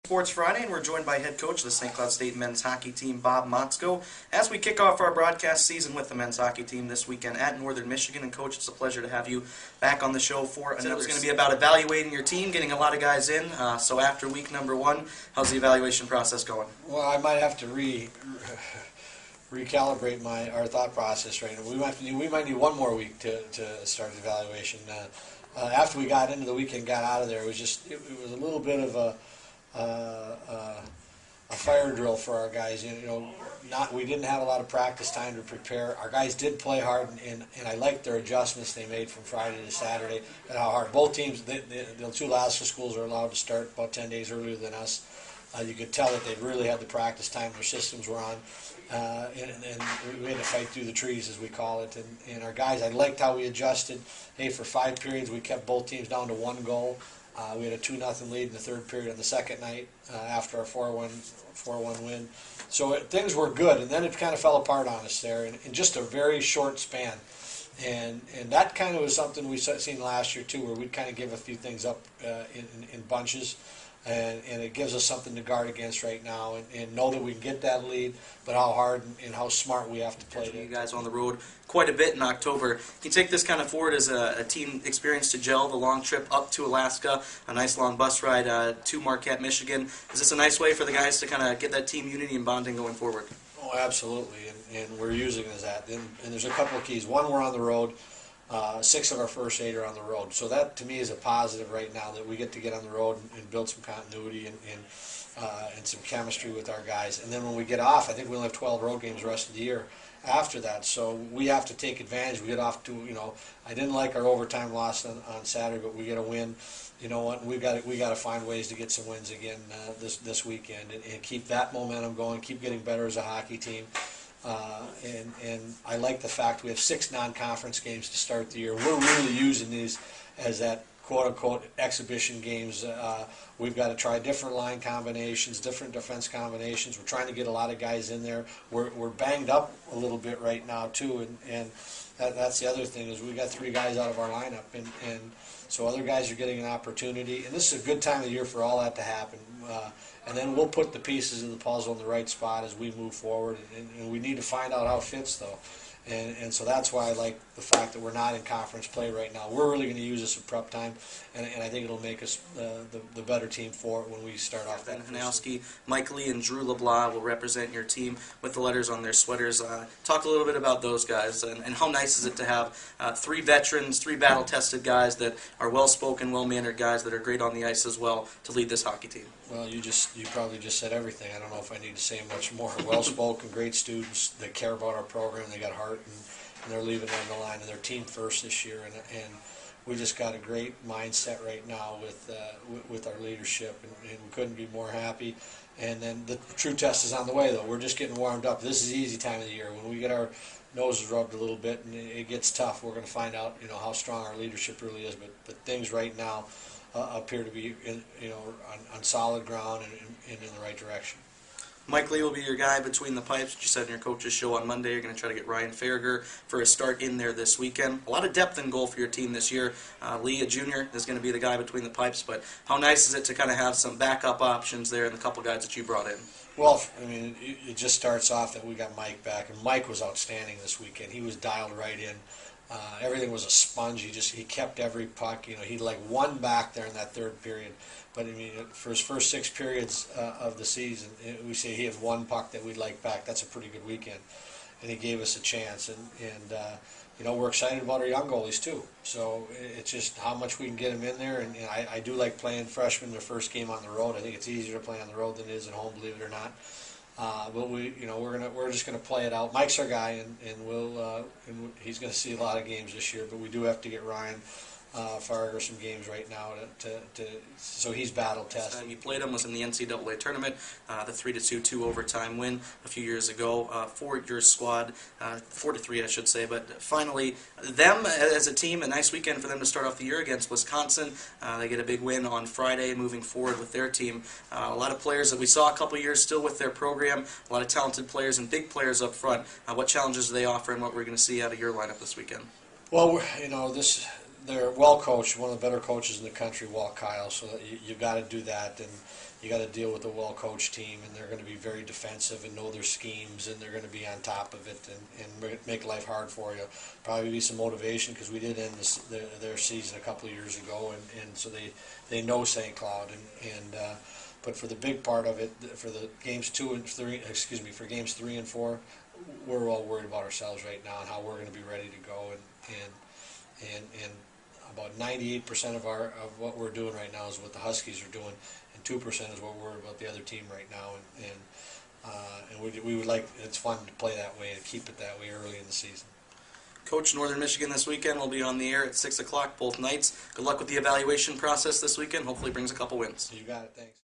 Sports Friday, and we're joined by head coach of the St. Cloud State men's hockey team, Bob Motzko, as we kick off our broadcast season with the men's hockey team this weekend at Northern Michigan. And Coach, it's a pleasure to have you back on the show for another. It's going to be about evaluating your team, getting a lot of guys in. So after week number one, how's the evaluation process going? Well, I might have to recalibrate our thought process right now. We might need one more week to start the evaluation. After we got into the weekend, got out of there, it was a little bit of a fire drill for our guys. We didn't have a lot of practice time to prepare. Our guys did play hard, and I liked their adjustments they made from Friday to Saturday, and how hard. Both teams, the two Alaska schools are allowed to start about 10 days earlier than us. You could tell that they really had the practice time. Their systems were on, and we had to fight through the trees, as we call it. And our guys, I liked how we adjusted. Hey, for 5 periods, we kept both teams down to 1 goal. We had a 2-0 lead in the third period on the second night after our 4-1 win. So things were good, and then it kind of fell apart on us there in just a very short span. And that kind of was something we seen last year too, where we'd kind of give a few things up in bunches. And it gives us something to guard against right now, and know that we can get that lead, but how hard and how smart we have to play. You guys on the road quite a bit in October. Can you take this kind of forward as a team experience to gel, the long trip up to Alaska, a nice long bus ride to Marquette, Michigan? Is this a nice way for the guys to kind of get that team unity and bonding going forward? Oh, absolutely, and we're using it as that. And there's a couple of keys. One, we're on the road. 6 of our first 8 are on the road. So that, to me, is a positive right now, that we get to get on the road and build some continuity and some chemistry with our guys. And then when we get off, I think we only have 12 road games the rest of the year after that. So we have to take advantage. We get off to, I didn't like our overtime loss on Saturday, but we get a win. You know what? We got to find ways to get some wins again this weekend and keep that momentum going, keep getting better as a hockey team. And I like the fact we have 6 non-conference games to start the year. We're really using these as that quote-unquote exhibition games. We've got to try different line combinations, different defense combinations. We're trying to get a lot of guys in there. We're banged up a little bit right now too, and that's the other thing, is we got 3 guys out of our lineup, and so other guys are getting an opportunity. And this is a good time of the year for all that to happen. And then we'll put the pieces of the puzzle in the right spot as we move forward. And we need to find out how it fits, though. And so that's why I like the fact that we're not in conference play right now. We're really going to use this as prep time, and I think it'll make us the better team for it when we start off. Ben Hanowski, Mike Lee, and Drew LeBlanc will represent your team with the letters on their sweaters. Talk a little bit about those guys, and how nice is it to have 3 veterans, 3 battle-tested guys that are well-spoken, well-mannered guys that are great on the ice as well to lead this hockey team. Well, you probably just said everything. I don't know if I need to say much more. Well-spoken, great students. They care about our program. They got heart, and they're leaving it on the line. And they're team first this year. And we just got a great mindset right now with our leadership, and we couldn't be more happy. And then the true test is on the way, though. We're just getting warmed up. This is the easy time of the year. When we get our noses rubbed a little bit and it gets tough, we're going to find out how strong our leadership really is. But things right now appear to be on solid ground and in the right direction. Mike Lee will be your guy between the pipes. You said in your coach's show on Monday you're going to try to get Ryan Farragher for a start in there this weekend. A lot of depth in goal for your team this year. Lee, a junior, is going to be the guy between the pipes, but how nice is it to kind of have some backup options there and the couple guys that you brought in? Well, I mean, it just starts off that we got Mike back, and Mike was outstanding this weekend. He was dialed right in. Everything was a sponge. He kept every puck. He like won back there in that third period. But I mean, for his first 6 periods of the season, we say he had 1 puck that we'd like back. That's a pretty good weekend, and he gave us a chance. And we're excited about our young goalies too. So it's just how much we can get them in there. And I do like playing freshmen their first game on the road. I think it's easier to play on the road than it is at home, believe it or not. But we're just gonna play it out. Mike's our guy, and he's gonna see a lot of games this year. But we do have to get Ryan Farragher some games right now so he's battle tested. You played him, was in the NCAA tournament, the 3-2 overtime win a few years ago for your squad, 4-3 I should say. But finally, them as a team, a nice weekend for them to start off the year against Wisconsin. They get a big win on Friday, moving forward with their team. A lot of players that we saw a couple years still with their program, a lot of talented players and big players up front. What challenges do they offer, and what we're going to see out of your lineup this weekend? Well, they're well coached, one of the better coaches in the country, Walt Kyle. So you got to do that, and you got to deal with a well coached team, and they're going to be very defensive and know their schemes, and they're going to be on top of it and make life hard for you. Probably be some motivation because we did end their season a couple of years ago, and so they know St. Cloud, but for the big part of it, for the games 2 and 3, for games 3 and 4, we're all worried about ourselves right now and how we're going to be ready to go, and about 98% of what we're doing right now is what the Huskies are doing, and 2% is what we're worried about the other team right now, and we would like, it's fun to play that way and keep it that way early in the season. Coach, Northern Michigan this weekend will be on the air at 6 o'clock both nights. Good luck with the evaluation process this weekend. Hopefully brings a couple wins. You got it. Thanks.